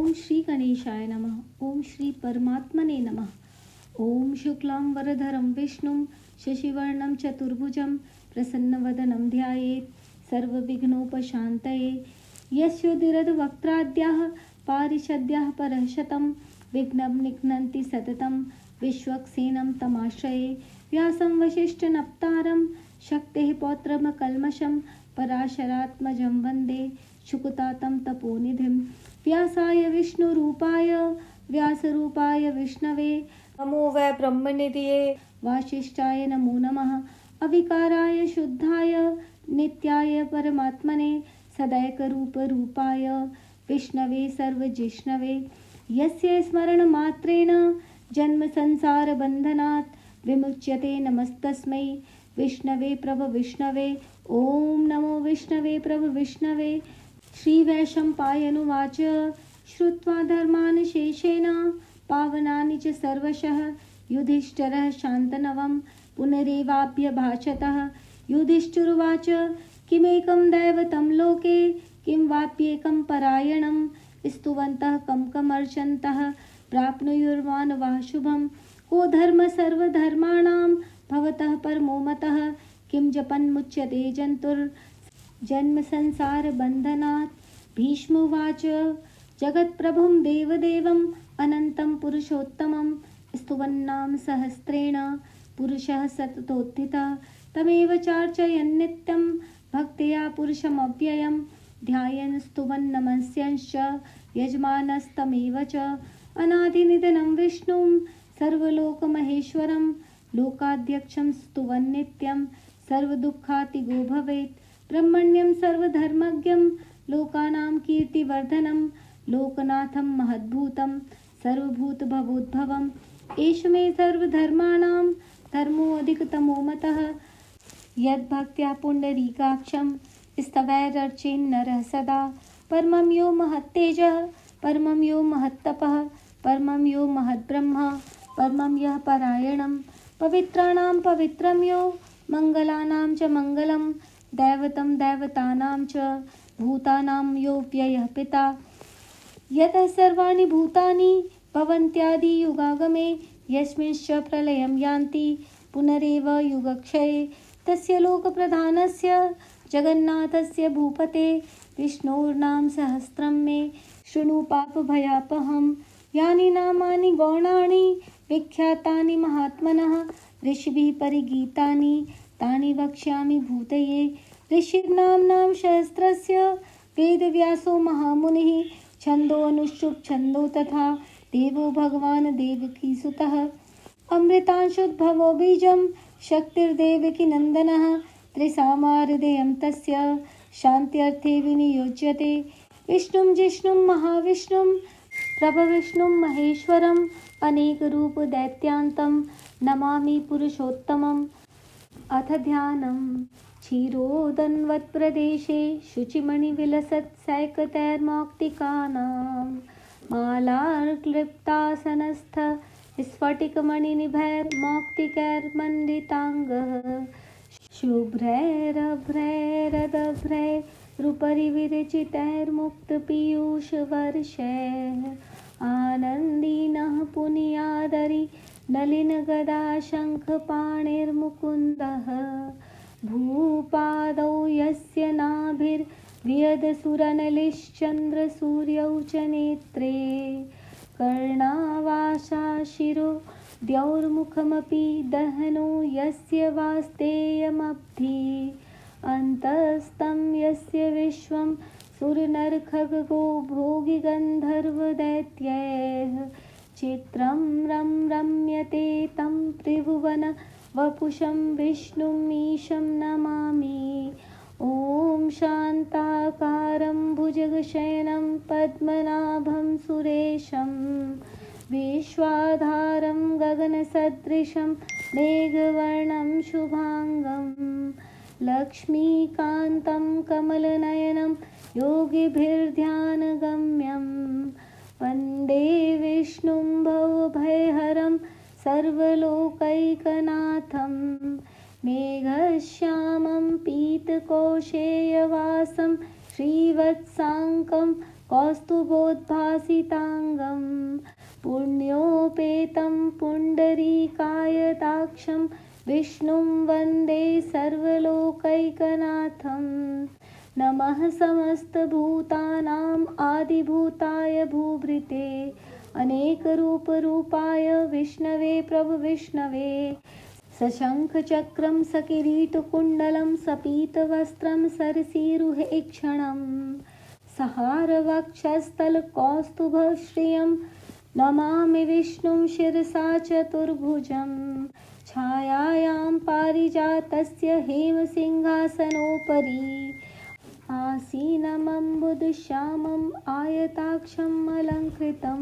ओम श्री गणेशाय नमः। ओम श्री परमात्मने नमः। ओम शुक्लां वरधरं विष्णुं शशिवर्णं चतुर्भुजं प्रसन्नवदनं ध्यायेत् सर्वविघ्नोपशान्तये। यस्योदिरद्वक्त्राद्याः पारिषद्याः परशतं विघ्नं निघ्नन्ति सततं विश्वक्सेनं तमाश्रये। व्यासं वसिष्ठनप्तारं शक्तेः पौत्रमकल्मषं पराशरात्मजं वन्दे शुकतातं तपोनिधिं। व्यासाय विष्णुरूपाय व्यासरूपाय विष्णवे नमो वै ब्रह्मनिधये वासिष्ठाय नमो नमः। अविकाराय शुद्धाय नित्याय परमात्मने सदैकरूपरूपाय विष्णवे सर्वजिष्णवे। यस्य स्मरणमात्रेण जन्मसंसारबन्धनात् विमुच्यते। नमस्तस्मै विष्णवे प्रभविष्णवे। ॐ नमो विष्णवे प्रभविष्णवे। श्रीवैशम्पायनुवाच श्रुत्वा धर्मान् शेषेण पावनानि च सर्वशः युधिष्ठिरः शान्तनवं पुनरेवाभ्यभाषतः। युधिष्ठिरुवाच किमेकं दैवतं लोके किं वाप्येकं परायणं स्तुवन्तः कमर्चन्तः प्राप्नुयुर्मानवाः शुभं। को धर्म सर्वधर्माणां भवतः परमो मतः किं जपन्मुच्यते जन्तुर्जन्म संसारबन्धनात्। भीष्मोवाच जगत्प्रभुं देवदेवम् अनन्तं पुरुषोत्तमं स्तुवन्नाम सहस्रेण पुरुषः सततोत्थितः। तमेव चार्चयन्नित्यं भक्त्या पुरुषमव्ययं ध्यायन् स्तुवन् नमस्यंश्च यजमानस्तमेव च। अनादिनिधनं विष्णुं सर्वलोकमहेश्वरं लोकाध्यक्षं स्तुवन् नित्यं सर्वदुःखातिगो भवेत्। ब्रह्मण्यं सर्वधर्मज्ञं लोकानां कीर्तिवर्धनं लोकनाथं महद्भूतं सर्वभूतभवोद्भवम्। एष मे सर्वधर्माणां धर्मोऽधिकतमो मतः यद्भक्त्या पुण्डरीकाक्षं स्तवैरर्चेन्नरः सदा। परमं यो महत्तेजः परमं यो महत्तपः परमं यो महद्ब्रह्म परमं यः परायणं पवित्राणां पवित्रं यो मङ्गलानां च मङ्गलं दैवतं दैवतानां च भूतानां यो व्ययः पिता। यतः सर्वाणि भूतानि भवन्त्यादियुगागमे यस्मिंश्च प्रलयं यान्ति पुनरेव युगक्षये। तस्य लोकप्रधानस्य जगन्नाथस्य भूपते विष्णोर्नाम सहस्रं मे शृणु पापभयापहम्। यानि नामानि गौणानि विख्यातानि महात्मनः ऋषिभिः परिगीतानि तानि वक्ष्यामि भूतये। ऋषिर्नाम्नां सहस्रस्य वेदव्यासो महामुनिः छन्दोऽनुष्टुप् छन्दो तथा देवो भगवान् देवकीसुतः। अमृतांशुद्भवो बीजं शक्तिर्देवकी नन्दनः त्रिसामाहृदयं तस्य शान्त्यर्थे विनियोज्यते। विष्णुं जिष्णुं महाविष्णुं प्रभविष्णुं महेश्वरम् अनेकरूपदैत्यान्तं नमामि पुरुषोत्तमम्। अथ ध्यानं क्षीरोदन्वत्प्रदेशे शुचिमणिविलसत्सैकतैर्मौक्तिकानां मालार्क्लिप्तासनस्थ स्फटिकमणिनिभैर्मौक्तिकैर्मण्डिताङ्गः शुभ्रैरभ्रैरदभ्रैरुपरि विरचितैर्मुक्तपीयूषवर्षैः आनन्दीनः पुनीयादरि नलिनगदाशङ्खपाणिर्मुकुन्दः। भूपादौ यस्य नाभिर्व्यदसुरनलिश्चन्द्रसूर्यौ च नेत्रे कर्णावासा शिरो द्यौर्मुखमपि दहनो यस्य वास्तेयमब्धि अन्तस्तं यस्य विश्वं सुरनरखगो भोगिगन्धर्वदैत्यैः चित्रं रम्यते तं त्रिभुवन वपुषं विष्णुमीशं नमामि। ॐ शान्ताकारं भुजगशयनं पद्मनाभं सुरेशं विश्वाधारं गगनसदृशं मेघवर्णं शुभांगं लक्ष्मीकान्तं कमलनयनं योगिभिर्ध्यानगम्यं वन्दे विष्णुं भवभयहरं सर्वलोकैकनाथं मेघश्यामं पीतकोशेयवासं श्रीवत्साङ्कं कौस्तुभोद्भासिताङ्गं पुण्योपेतं पुण्डरीकायताक्षं विष्णुं वन्दे सर्वलोकैकनाथं। नमः समस्तभूतानां आदिभूताय भूभृते अनेकरूपरूपाय विष्णवे प्रभुविष्णवे। सशङ्खचक्रं सकिरीटकुण्डलं सपीतवस्त्रं सरसीरुहेक्षणं सहारवक्षस्थलकौस्तुभश्रियं नमामि विष्णुं शिरसा चतुर्भुजं। छायायां पारिजातस्य हेमसिंहासनोपरि आसीनमम्बुदश्यामम् आयताक्षम् अलङ्कृतं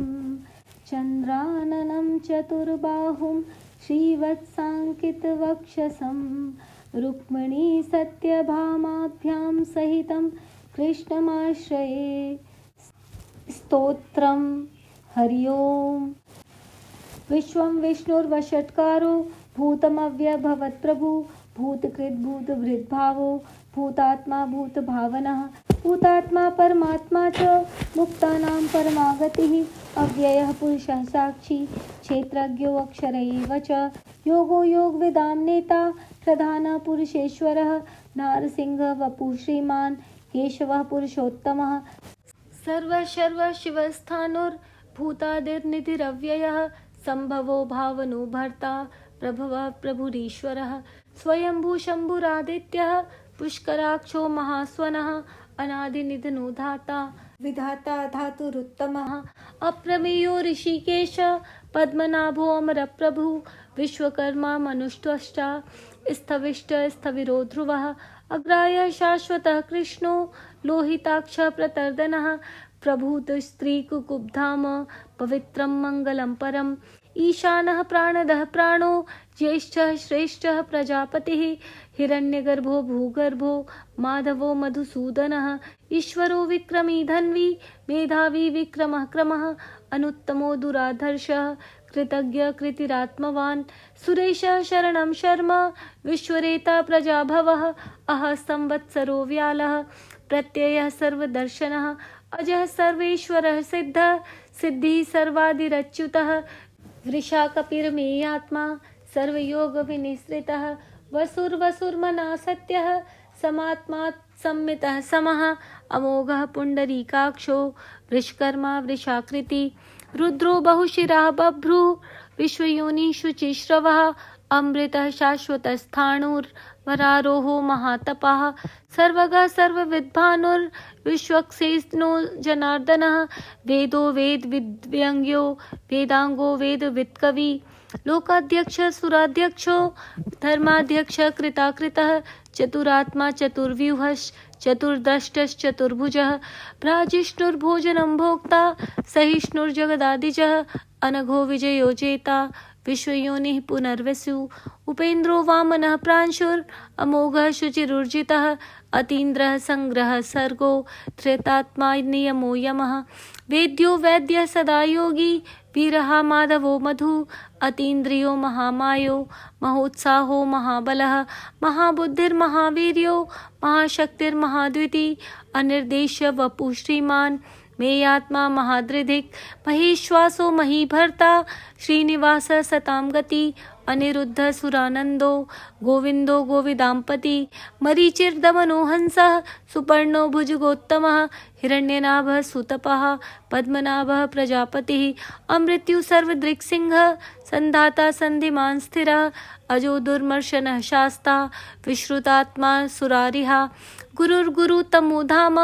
चन्द्राननं चतुर्बाहुं श्रीवत्साङ्कितवक्षसं रुक्मिणी सत्यभामाभ्यां सहितं कृष्णमाश्रये। स्तोत्रं हरि ओम्। विश्वं विष्णुर्वषट्कारो भूतमव्यभवत्प्रभु भूतकृत् भूतभृद्भावो भूतात्मा भूतभावनः भूतात्मा परमात्मा च मुक्तानां परमागतिः अव्ययः पुरुषः साक्षी क्षेत्रज्ञो अक्षर एव च योगो योगविदां नेता प्रधानः पुरुषेश्वरः नारसिंहः वपुः श्रीमान् केशवः पुरुषोत्तमः सर्वशिवस्थाणुर्भूतादिर्निधिरव्ययः सम्भवो भावनो भर्ता प्रभवः प्रभुरीश्वरः स्वयंभू शम्भुरादित्यः पुष्कराक्षो महास्वनः अनादिनिधनो धाता विधाता धातुरुत्तमः अप्रमेयो ऋषिकेश पद्मनाभो अमरप्रभु विश्वकर्मा मनुष्टष्टा स्थविष्ट स्थविरो ध्रुवः अग्रायः शाश्वतः कृष्णो लोहिताक्षः प्रतर्दनः प्रभूत स्त्रीकुकुब्धाम पवित्रं मङ्गलं परम् ईशानः प्राणदः प्राणो ज्येष्ठः श्रेष्ठः प्रजापतिः हिरण्यगर्भो भूगर्भो माधवो मधुसूदनः ईश्वरो विक्रमी धन्वी मेधावी विक्रमः क्रमः अनुत्तमो दुराधर्षः कृतज्ञ कृतिरात्मवान् सुरेशः शरणं शर्म विश्वरेता प्रजाभवः अहः संवत्सरो व्यालः प्रत्ययः सर्वदर्शनः अजः सर्वेश्वरः सिद्धः सिद्धिः सर्वादिरच्युतः वृषाकपिर्मेयात्मा सर्वयोगविनिसृतः वसुर्वसुर्मना सत्यः समात्मा सम्मितः समः अमोघः पुण्डरीकाक्षो वृषकर्मा वृषाकृति रुद्रो बहुशिरः बभ्रुः विश्वयोनिः शुचिश्रवः अमृतः शाश्वतस्थाणुर्वरारोहो महातपः सर्वगः सर्वविद्भानुर्विश्वक्सेनो जनार्दनः वेदो वेदविद्व्यङ्ग्यो वेदांगो वेदवित्कवि लोकाध्यक्ष सुराध्यक्षो धर्माध्यक्ष कृताकृतः चतुरात्मा चतुर्व्यूहश्चतुर्द्रष्टश्चतुर्भुजः भ्राजिष्णुर्भोजनं भोक्ता सहिष्णुर्जगदादिजः अनघो विजयो जेता विश्वयोनिः पुनर्वसु उपेन्द्रो वामनः प्रांशुर्अमोघः शुचिरुर्जितः अतीन्द्रः संग्रहः सर्गो धृतात्मा नियमो यमः वेद्यो वैद्यः सदा योगी वीरः माधवो मधु अतीन्द्रियो महामायो महोत्साहो महाबलः महाबुद्धिर्महावीर्यो महाशक्तिर्महाद्विती अनिर्देश्य वपुः श्रीमान् मेयात्मा महादृधिक महेश्वासो महीभर्ता श्रीनिवास सतां गति अनिरुद्ध सुरानंदो गोविंदो गोविदाम्पति मरीचिर्दमनो हंसः सुपर्णो भुजगोत्तमः हिरण्यनाभः सुतपः पद्मनाभः प्रजापतिः अमृत्यु सर्वदृक्सिंहः संधाता संधिमान् स्थिरः अजो दुर्मर्शनः शास्ता विश्रुतात्मा सुरारिहा गुरुर्गुरु तमो धाम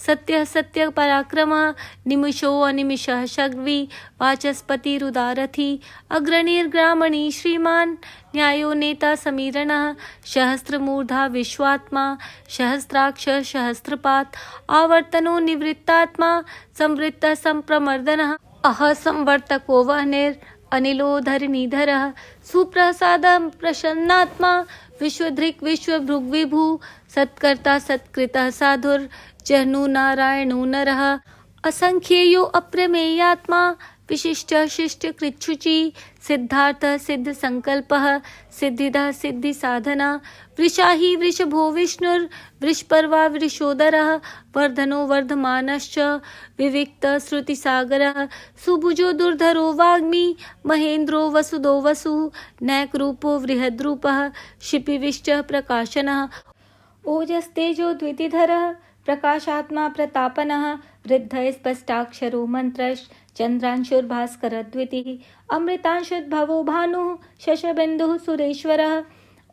सत्यः सत्य पराक्रमः निमिषो अनिमिषः शग्वी वाचस्पतिरुदारथी अग्रणीर्ग्रामणी श्रीमान् न्यायो नेता समीरणः सहस्रमूर्धा विश्वात्मा सहस्राक्ष सहस्रपात् आवर्तनो निवृत्तात्मा संवृत्तः संप्रमर्दनः अह संवर्तको वह्निर् अनिलो धरणीधरः सुप्रसादः प्रसन्नात्मा विश्वधृक् विश्वभृग्विभु सत्कर्ता सत्कृतः साधुर् जह्नु नारायणो नरः असंख्येयो अप्रमेयात्मा विशिष्ट शिष्ट कृच्छुचि सिद्धार्थ सिद्ध संकल्पः सिद्धिदः सिद्धि साधना वृषाहि वृषभो विष्णुर् वृषपर्वा वृषोदरः वर्धनो वर्धमानश्च विविक्त श्रुतिसागरः सुभुजो दुर्धरो वाग्मी महेन्द्रो वसुदो वसुः नैकरूपो बृहद्रूपः क्षिपिविष्टः प्रकाशनः ओजस्तेजो द्वितिधरः प्रकाशात्मा प्रतापनः वृद्ध स्पष्टाक्षरो मंत्रश्च चंद्रांशुर्भास्करद्वितिः अमृतांशुद्भवो भानुः शशबिन्दुः सुरेश्वरः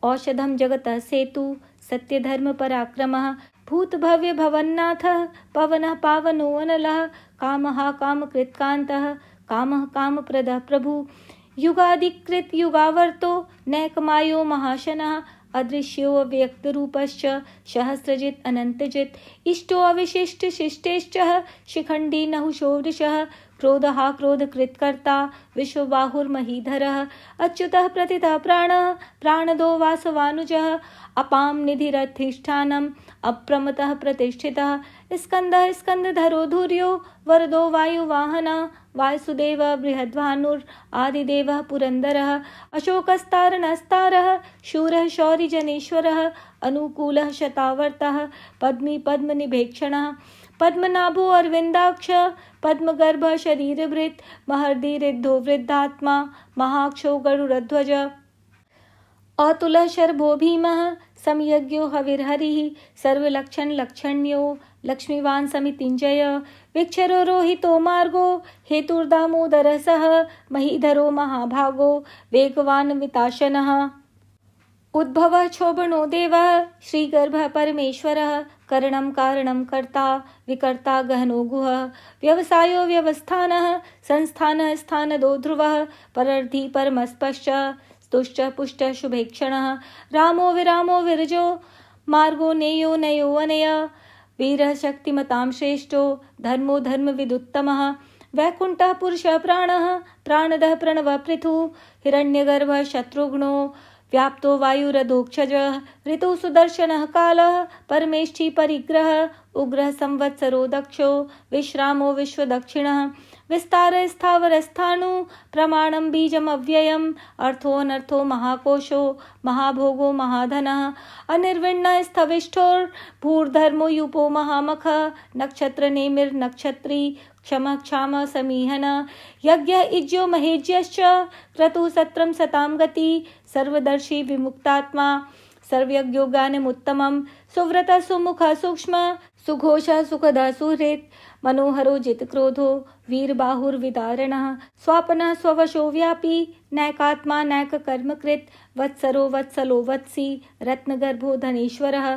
औषधं जगतः सेतु सत्यधर्म पराक्रमः भूतभव्य भवन्नाथः पवनः पावनो अनलः कामः कामकृत्कान्तः कामः कामप्रदः प्रभु युगादिकृत युगावर्तो नैकमायो महाशनः अदृश्यो अव्यक्तरूपश्च सहस्रजित् अनन्तजित् इष्टो अविशिष्ट शिष्टेश्च शिखण्डी नहुषो वृषः क्रोधः क्रोधकृत्कर्ता विश्वबाहुर्महीधरः अच्युतः प्रतितः प्राणः प्राणदो वासवानुजः अपां निधिरधिष्ठानम् अप्रमतः प्रतिष्ठितः स्कन्दः स्कन्दधरो धुर्यो वरदो वायुवाहनः वायुसुदेव बृहद्भानुर् आदिदेवः पुरन्दरः अशोकस्तारणस्तारः शूरः शौरिजनेश्वरः अनुकूलः शतावर्तः पद्मी पद्मनिभेक्षणः पद्मनाभो अरविन्दाक्ष पद्मगर्भ शरीरभृत् महर्दिरिद्धो वृद्धात्मा महाक्षो गरुडध्वज अतुलः शर्भो भीमः समयज्ञो हविर्हरिः सर्वलक्षण लक्षण्यो लक्ष्मीवान् समितिञ्जय विक्षरो रोहितो मार्गो हेतुर्दामोदरः सः महीधरो महाभागो वेगवान् विताशनः उद्भवः क्षोभणो देवः श्रीगर्भः परमेश्वरः करणं कारणं कर्ता विकर्ता गहनो गुहः व्यवसायो व्यवस्थानः संस्थानः स्थानदो ध्रुवः परर्धि परमस्पश्च स्तुश्च पुष्ट शुभेक्षणः रामो विरामो विरजो मार्गो नेयो नयो अनय वीरः शक्तिमतां श्रेष्ठो धर्मो धर्मविदुत्तमः वैकुण्ठः पुरुषः प्राणः प्राणदः प्रणवः पृथुः हिरण्यगर्भः शत्रुघ्नो व्याप्तो वायुरधोक्षजः ऋतु सुदर्शनः कालः परमेष्ठी परिग्रहः उग्रः संवत्सरो दक्षो विश्रामो विश्वदक्षिणः विस्तार स्थावरस्थाणु प्रमाणं बीजमव्ययम् अर्थोऽनर्थो महाकोशो महाभोगो महाधनः अनिर्विण्णः स्थविष्ठोर्भूर्धर्मो यूपो महामखः नक्षत्रनेमिर्नक्षत्री क्षम क्षाम समीहन यज्ञ इज्यो महेज्यश्च क्रतु सत्रं सतां गति सर्वदर्शी विमुक्तात्मा सर्वयज्ञो गानमुत्तमं सुव्रतः सुमुखः सूक्ष्म सुघोषः सुखदः सुहृत् मनोहरो जितक्रोधो वीरबाहुर्विदारणः स्वापनः स्ववशो व्यापी नैकात्मा नैककर्मकृत् वत्सरो वत्सलो वत्सी रत्नगर्भो धनेश्वरः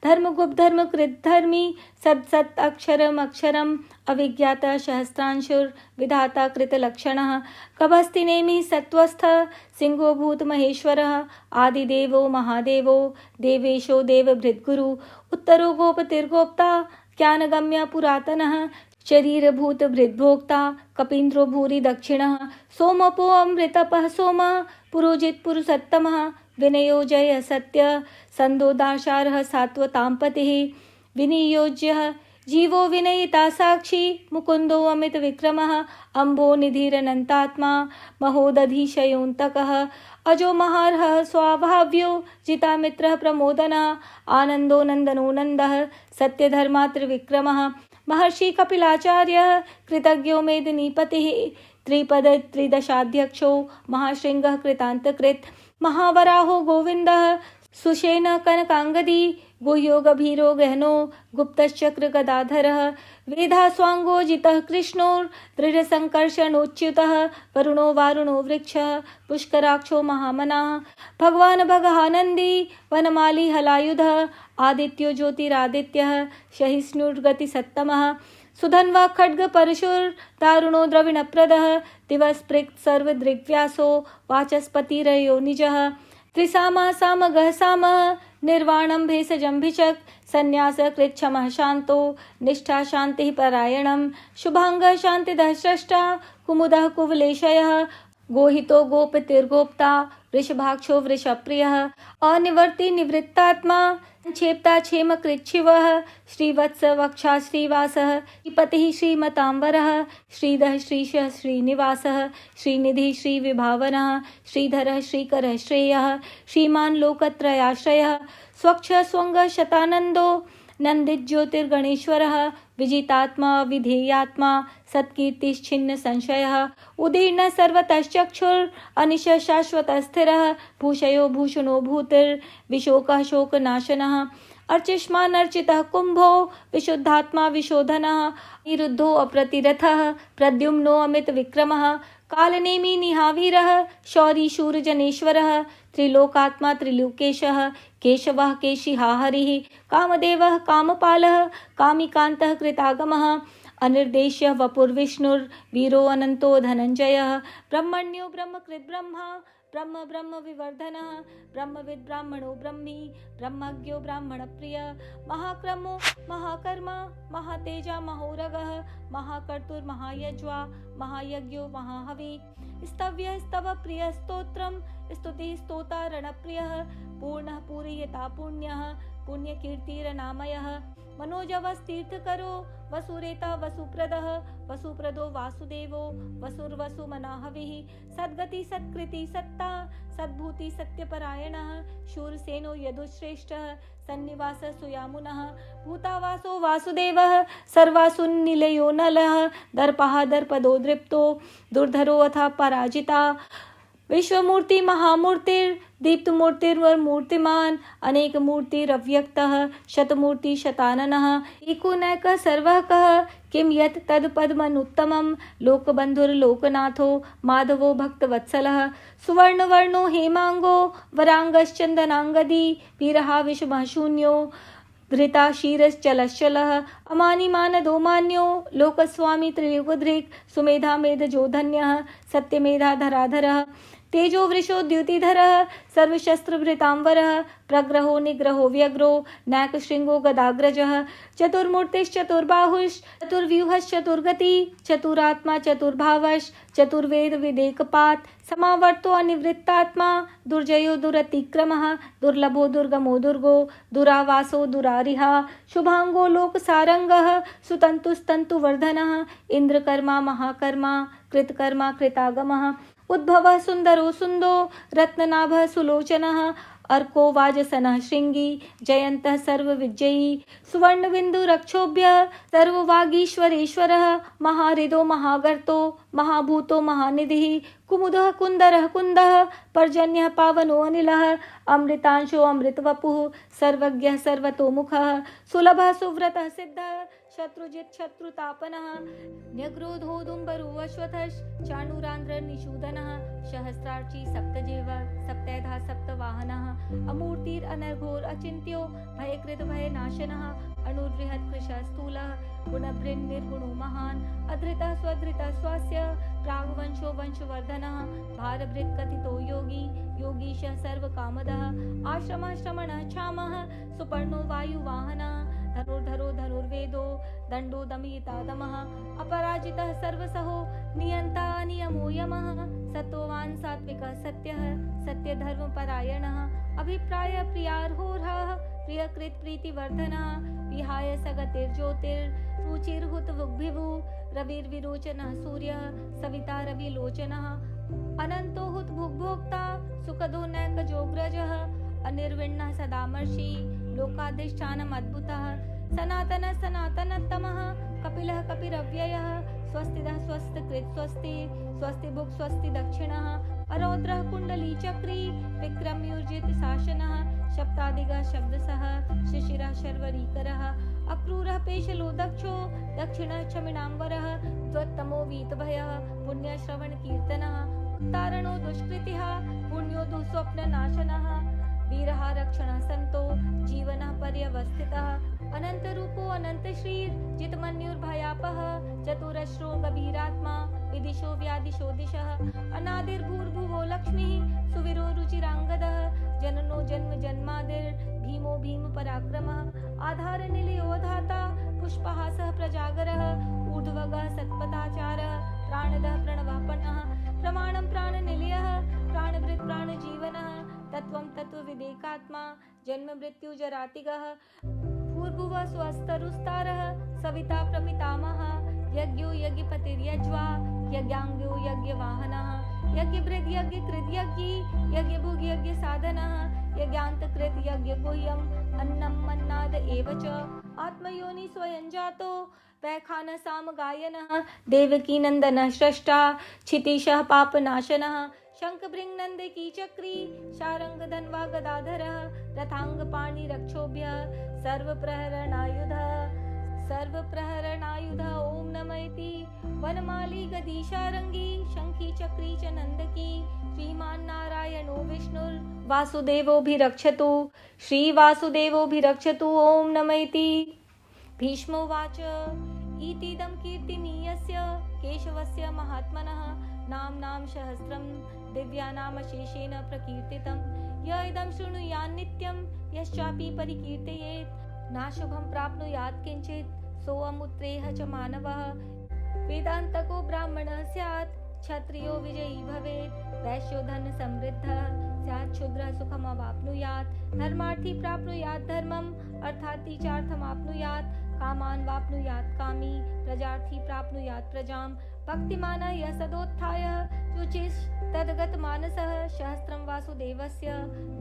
धर्मगुप्त धर्मकृत् धर्मी सत् अक्षरम् अक्षरम् अविज्ञातः सहस्रांशुर्विधाता कृतलक्षणः कभस्तिनेमिः सत्त्वस्थः सिंहो भूतमहेश्वरः आदिदेवो महादेवो देवेशो देवभृद्गुरु उत्तरो गोपतिर्गोप्ता ज्ञानगम्य पुरातनः शरीरभूत भृद्भोक्ता कपीन्द्रो भूरि दक्षिणः सोमपो अमृतपः सोमः पुरोजित पुरुषोत्तमः विनयो जय सत्य संदोदाशारः सात्वतांपतिः विनियोज्यः जीवो विनयिता साक्षी मुकुंदो अमित विक्रमः अम्बो निधिरनन्तात्मा महोदधिशयोऽन्तकः अजो महार्हः स्वाभाव्यो जिता मित्रः प्रमोदनः आनंदो नंदनो नंदः सत्यधर्मा त्रिविक्रमः महर्षि कपिलाचार्यः कृतज्ञो मेदिनीपतिः त्रिपद त्रिदशाध्यक्षो महाशृंगः कृतान्तकृत् महावराहो गोविन्दः सुषेण कनकांगदी गुह्यो गभीरो गहनो गुप्तश्चक्र गदाधरः वेधा स्वांगो जितः कृष्णो दृढ़संकर्षणोच्युतः वरुणो वारुणो वृक्षः पुष्कराक्षो महामनाः भगवान् भगहानन्दी वनमाली हलायुधः आदित्यो ज्योतिरादित्यः सहिष्णुर्गतिसत्तमः सुधन्वा खड्ग परशुर दारुणो द्रविणप्रदः दिवस्पृक् सर्वदृग्व्यासो वाचस्पतिरयो निजः त्रिसामः सामगः सामः निर्वाणं भेषजम्भिषक् संन्यास कृच्छमः शान्तो निष्ठा शान्तिः परायणं शुभांगः शान्तिदः स्रष्टा कुमुदः कुवलेशयः गोहितो गोपतिर्गोप्ता वृषभाक्षो वृषप्रियः अनिवर्ति निवृत्तात्मा क्षेप्ता क्षेम कृच्छिवः श्रीवत्स वक्षा श्रीवासः श्रीपतिः श्रीमतांबरः श्रीधः श्रीशः श्रीनिवासः श्रीनिधिः श्रीविभावनः श्रीधरः श्रीकरः श्रेयः श्रीमान् लोकत्रयाश्रयः स्वच्छ स्वंग शतानंदो नंदित ज्योतिर्गणेश्वरः विजितात्मा विधेयात्मा सत्कीर्तिश्छिन्न संशयः उदीर्ण सर्वतश्चक्षुर् अनिश शाश्वत स्थिरः भूषयो भूषणो भूतिर्विशोकः शोकनाशनः अर्चिष्मान् अर्चितः कुंभो विशुद्धात्मा विशोधनः निरुद्धो अप्रतिरथः प्रद्युम्नो अमित विक्रमः कालनेमी निहावीरः शौरी शूरजनेश्वरः त्रिलोकात्मा त्रिलोकेशः केशवः केशिहा हरिः कामदेवः कामपालः कामिकान्तः कृतागमः अनिर्देश्य वपुर्विष्णुर्वीरो अनंतो धनंजयः ब्रह्मण्यो ब्रह्मकृत् ब्रह्मा ब्रह्म ब्रह्म विवर्धनः ब्रह्मविद् ब्राह्मणो ब्रह्मी ब्रह्मज्ञो ब्राह्मणप्रिय महाक्रमो महाकर्मा महातेजा महोरगः महाकर्तुर्महायज्वा महायज्ञो महाहवि स्तव्य स्तव प्रिय स्तोत्रम स्तुति स्तोता रणप्रियः पूर्णः पूरयता पुण्यः पुण्यकीर्तिरनामयः मनोजवस्तीर्थकरो वसुरेता वसुप्रदः वसुप्रदो वासुदेवो वसुर्वसुमनाहविः सद्गति सत्कृति सत्ता सद्भूति सत्यपरायणः शूरसेनो यदुश्रेष्ठः सन्निवास सुयामुनः भूतावासो वासुदेवः सर्वासुन्निलयो नलः दर्पः दर्पदो दृप्तो दुर्धरो अथा पराजिता विश्वमूर्ति महामूर्तिर दीप्तमूर्तिर्मूर्तिमान अनेक मूर्तिरव्यक्तः शतमूर्ति शताननः एको नैकः सर्वः कः किं यत् तद् पद्मनुत्तमं लोकबन्धुर्लोकनाथो माधवो भक्तवत्सलः सुवर्णवर्णो हेमांगो वरांगश्चन्दनांगदी वीरः विषमः शून्यो धृता क्षीरश्चलश्चलः अमानिमानदो मान्यो लोकस्वामी त्रियुगधृक् सुमेधा मेधजोधन्यः सत्यमेधा धराधरः तेजो वृषो द्युतिधरः सर्वशस्त्रभृतांबरः प्रग्रहो निग्रहो व्यग्रो नैकशृंगो गदाग्रजः चतुर्मूर्तिश्चतुर्बाहुश्च चतुर्व्यूहश्चतुर्गति चतुरात्मा चतुर्भावश्च चतुर्वेद विदेकपात् समावर्तो अनिवृत्तात्मा दुर्जयो दुरतिक्रमः दुर्लभो दुर्गमो दुर्गो दुरावासो दुरारिहा शुभांगो लोकसारंगः सुतंतुस्तंतुवर्धनः इंद्रकर्मा महाकर्मा कृतकर्मा कृतागमः उद्भवः सुंदरो सुंदो रत्ननाभः सुलोचनः अर्को वाजसनः श्रृंगी जयन्तः सर्वविजयी सुवर्णबिन्दुरक्षोभ्यः सर्ववागीश्वरेश्वरः महाहृदो महागर्तो महाभूतो महानिधिः कुमुदः कुन्दरः कुन्दः पर्जन्यः पावनो अनिलः अमृतांशो अमृतवपुः सर्वज्ञः सर्वतोमुखः सुलभः सुव्रतः सिद्धः शत्रुजित् शत्रुतापनः न्यग्रोधोदुम्बरुवश्वथश् चाणूरान्ध्र निषूदनः सहस्रार्ची सप्तजेव सप्तैधा सप्तवाहनः अमूर्तिरनर्घोर अचिन्त्यो भयकृत भयनाशनः अणुर्बृहत् कृशः स्थूलः गुणभृन् निर्गुणो महान् अधृतः स्वधृतः स्वस्य प्राग्वंशो वंशवर्धनः भारभृत् कथितो योगी योगीशः सर्वकामदः आश्रमः श्रमणः क्षामः सुपर्णो वायुवाहनः धनुर्धरो धनुर्वेदो दंडो दमयितादमः अपराजितः सर्वसहो नियंता नियमो यमः सत्ववान् सात्विकः सत्यः सत्यधर्मपरायणः अभिप्राय प्रियार्होरः प्रियकृत प्रीतिवर्धनः विहाय सगतिर्ज्योतिर्रुचिर्हुत विभु रविर्विरोचनः सूर्यः सविता रविलोचनः अनंतो हुत भुग्भोक्ता सुखदो नैकजोग्रजः अनिर्विण्णः सदामर्षि लोकाधिष्ठानम् अद्भुतः सनातनः सनातनतमः कपिलः कपिरव्ययः स्वस्तिदः स्वस्तिकृत् स्वस्ति स्वस्ति भुक् स्वस्ति दक्षिणः अरौद्रः कुण्डली चक्री विक्रम्योर्जित शासनः शब्दादिगः शब्दसः शिशिरः शर्वरीकरः अक्रूरः पेशलो दक्षो दक्षिणः क्षमिणाम्बरः त्वत्तमो वीतभयः पुण्यश्रवण कीर्तनः उत्तारणो दुष्कृतिः पुण्यो दुःस्वप्ननाशनः वीरः रक्षणः सन्तो जीवनः पर्यवस्थितः अनन्तरूपो अनन्तश्रीर् जितमन्युर्भयापः चतुरश्रो गभीरात्मा विदिशो व्यादिशो दिशः अनादिर्भूर्भुवो लक्ष्मीः सुवीरो रुचिराङ्गदः जननो जन्म जन्मादिर् भीमो भीम पराक्रमः आधार निलयो धाता पुष्पहासः प्रजागरः ऊर्ध्वगः सत्पथाचारः प्राणदः प्रणवापनः प्रमाणं प्राण एकात्मा जन्म मृत्यु जरातिगः भूर्भुव स्वस्तरुस्तारः सविता प्रपितामहः यज्ञो यज्ञपतिर्यज्वा यज्ञांगो यज्ञवाहनः यज्ञभृद् यज्ञकृद् यज्ञी यज्ञभुग् यज्ञसाधनः यज्ञान्तकृत् यज्ञगुह्यम् अन्नम् मन्नाद एव च आत्मयोनि स्वयं जातो वैखानसामगायनः देवकीनन्दनः स्रष्टा क्षितीशः पापनाशनः शङ्खभृङ्नन्दकी चक्री शारङ्गधन्वा गदाधरः रथाङ्गपाणिरक्षोभ्यः सर्वप्रहरणायुध ॐ नमः इति वनमाली गदीशारङ्गी शङ्खी चक्री च नन्दकी श्रीमान् नारायणो विष्णुर्वासुदेवोऽभिरक्षतु श्रीवासुदेवोऽभिरक्षतु ॐ नमः इति भीष्मोवाच इतीदं कीर्तिमीयस्य केशवस्य महात्मनः नाम्नां सहस्रं दिव्यानामशेषेण प्रकीर्तितं य इदं शृणुयान्नित्यं यश्चापि परिकीर्तयेत् नाशुभं प्राप्नुयात् किञ्चित् सोऽमुत्रेह च मानवः वेदान्तको ब्राह्मणः स्यात् क्षत्रियो विजयी भवेत् वैश्यो धन समृद्धः स्यात् शूद्रः सुखमवाप्नुयात् धर्मार्थी प्राप्नुयात् धर्मम् अर्थार्थी चार्थमाप्नुयात् कामान् वाप्नुयात् कामी प्रजार्थी प्राप्नुयात् प्रजां भक्तिमानः यः सदोत्थाय शुचिस्तद्गतमानसः सहस्रं वासुदेवस्य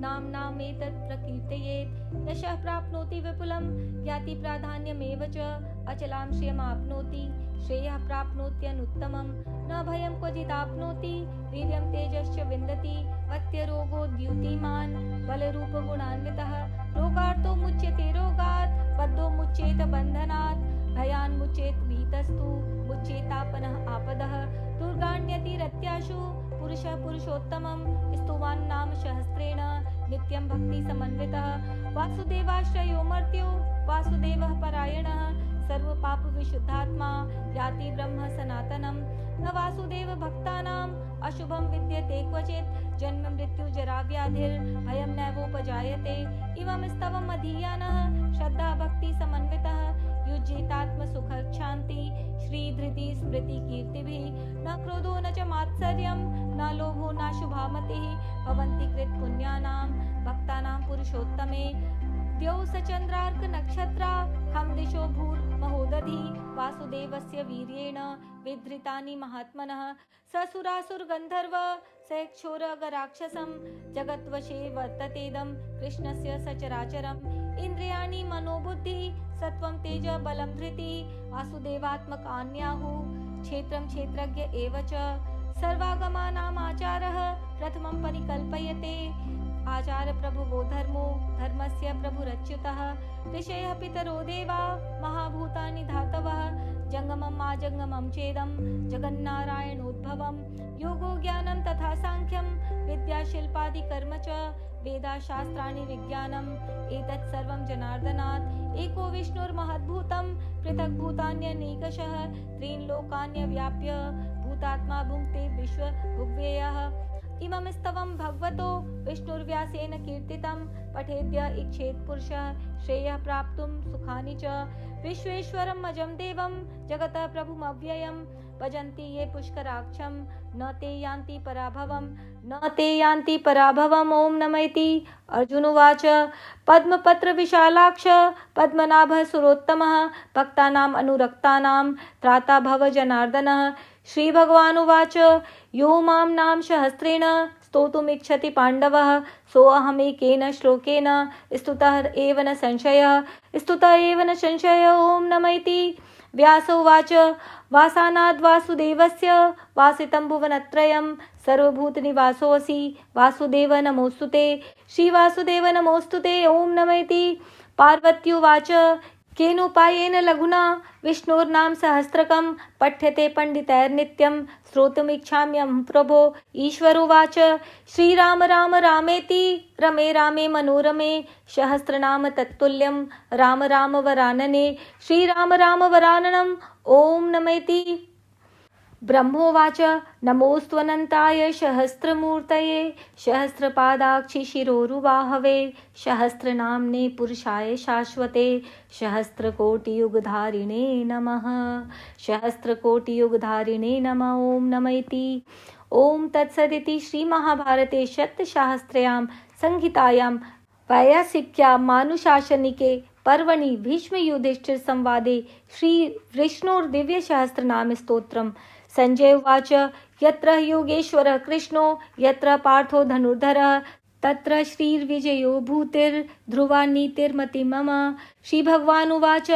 नाम्नामेतत् प्रकीर्तयेत् यशः प्राप्नोति विपुलं याति प्राधान्यमेव च अचलां श्रियमाप्नोति श्रेयः प्राप्नोत्यनुत्तमं न भयं क्वचिदाप्नोति वीर्यं तेजश्च विन्दति वत्यरोगो द्युतिमान् बलरूपगुणान्वितः रोगार्तो मुच्यते रोगात् बद्धो मुच्येत बन्धनात् भयान् मुच्येत भीतस्तु मुच्येतापनः आपदः दुर्गाण्यतिरत्याशु पुरुषः पुरुषोत्तमं स्तुवान् नाम सहस्रेण नित्यं भक्ति समन्वितः वासुदेवाश्रयो मर्त्यो वासुदेवः परायणः सर्वपाप विशुद्धात्मा याति ब्रह्म सनातनं न वासुदेव भक्तानाम् अशुभं विद्यते क्वचित् जन्म मृत्यु जरा व्याधिर्भयं नैवोपजायते इमं स्तवम् अधीयानः श्रद्धा भक्ति समन्वितः युज्येतात्म सुख शान्ति श्रीधृति स्मृति कीर्तिभिः न क्रोधो न च मात्सर्यं न लोभो न शुभामतिः भवन्ति कृत पुण्यानां भक्तानां पुरुषोत्तमे द्यौ सचन्द्रार्क नक्षत्रा खं दिशो भूर्महोदधि वासुदेवस्य वीर्येण विधृतानि महात्मनः ससुरासुर गन्धर्व सैक्षोरगराक्षसं जगद्वशे वर्ततेदं कृष्णस्य सचराचरम् इन्द्रियाणि मनोबुद्धि सत्वं तेज बलं धृति वासुदेवात्मकान्याहुः क्षेत्रं क्षेत्रज्ञ एव च सर्वागमानाम् आचारः प्रथमं परिकल्पयते आचार प्रभुवो धर्मो धर्मस्य प्रभुरच्युतः ऋषयः पितरो देवा महाभूतानि धातवः जंगमम् आजंगमं चेदं जगन्नारायणोद्भवं योगो ज्ञानं तथा सांख्यं विद्या शिल्पादि कर्म च वेदाशास्त्राणि विज्ञानम् एतत् सर्वं जनार्दनात् एको विष्णुर्महद्भूतं पृथक् भूतान्यनेकशः त्रीन् लोकान्यव्याप्य भूतात्मा भुङ्क्ते विश्वभुग्व्ययः इमं स्तवं भगवतो विष्णुर्व्यासेन कीर्तितं पठेद्य इच्छेत् पुरुषः श्रेयः प्राप्तुं सुखानि च विश्वेश्वरम् अजं देवं जगतः प्रभुमव्ययं भजन्ति ये पुष्कराक्षं न ते यान्ति पराभवम् ॐ नमः इति अर्जुनोवाच पद्मपत्र विशालाक्ष पद्मनाभः सुरोत्तमः भक्तानाम् अनुरक्तानां त्राता भव जनार्दनः श्रीभगवानुवाच यो मां नाम सहस्रेण स्तोतुमिच्छति पाण्डवः सोऽहमेकेन श्लोकेन स्तुतः एव न संशयः ॐ नमः इति व्यास उवाच वासानाद् वासुदेवस्य वासितं भुवनत्रयं सर्वभूतनिवासोऽसि वासुदेव नमोऽस्तुते श्रीवासुदेव नमोऽस्तुते ॐ नमः इति पार्वत्युवाच केनोपायेन लघुना विष्णोर्नाम सहस्रकं पठ्यते पंडितैर्नित्यं श्रोतुमिच्छाम्यहं प्रभो ईश्वरोवाच श्रीराम राम रामेति रमे रामे मनोरमे सहस्रनाम तत्तुल्यं राम राम वरानने श्रीराम राम वराननम् ॐ नमः इति ब्रह्मोवाच नमोऽस्त्वनन्ताय सहस्रमूर्तये सहस्रपादाक्षि शिरोरुबाहवे सहस्रनाम्ने पुरुषाय शाश्वते सहस्रकोटियुगधारिणे नमः ॐ नमः इति ॐ तत्सदिति श्रीमहाभारते शतशास्त्रयां संहितायां वैयासिक्या मानुशासनिके पर्वणि भीष्मयुधिष्ठिर संवादे श्री विष्णुर्दिव्यसहस्रनाम स्तोत्रम्। संजय उवाच यत्र योगेश्वरः कृष्णो यत्र पार्थो धनुर्धरः तत्र श्रीर्विजयो भूतिर्ध्रुवा नीतिर्मति मम। श्रीभगवानुवाच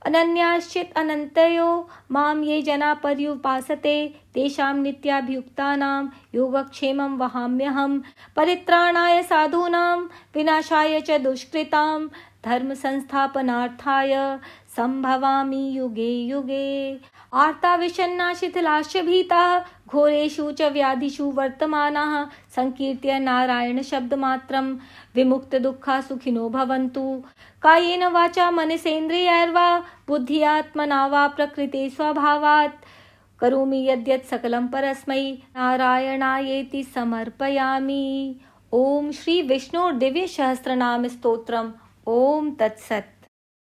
अनन्याश्चित् अनन्तयो मां ये जना पर्युपासते तेषां नित्याभियुक्तानां योगक्षेमं वहाम्यहम्। परित्राणाय साधूनां विनाशाय च दुष्कृतां धर्म संस्थापनार्थाय संभवामि युगे युगे। आर्ता विषण्णा शिथिलाश्च भीताः घोरेषु च व्याधिषु वर्तमानाः संकीर्त्य नारायण शब्दमात्रं विमुक्तदुःखा सुखिनो भवन्तु। कायेन वाचा मनसेन्द्रियैर्वा बुद्ध्यात्मना वा प्रकृते स्वभावात् करोमि यद्यत् सकलं परस्मै नारायणायेति समर्पयामि। ओम श्री विष्णु दिव्य सहस्त्रनाम स्तोत्रम। ओम तत्सत्।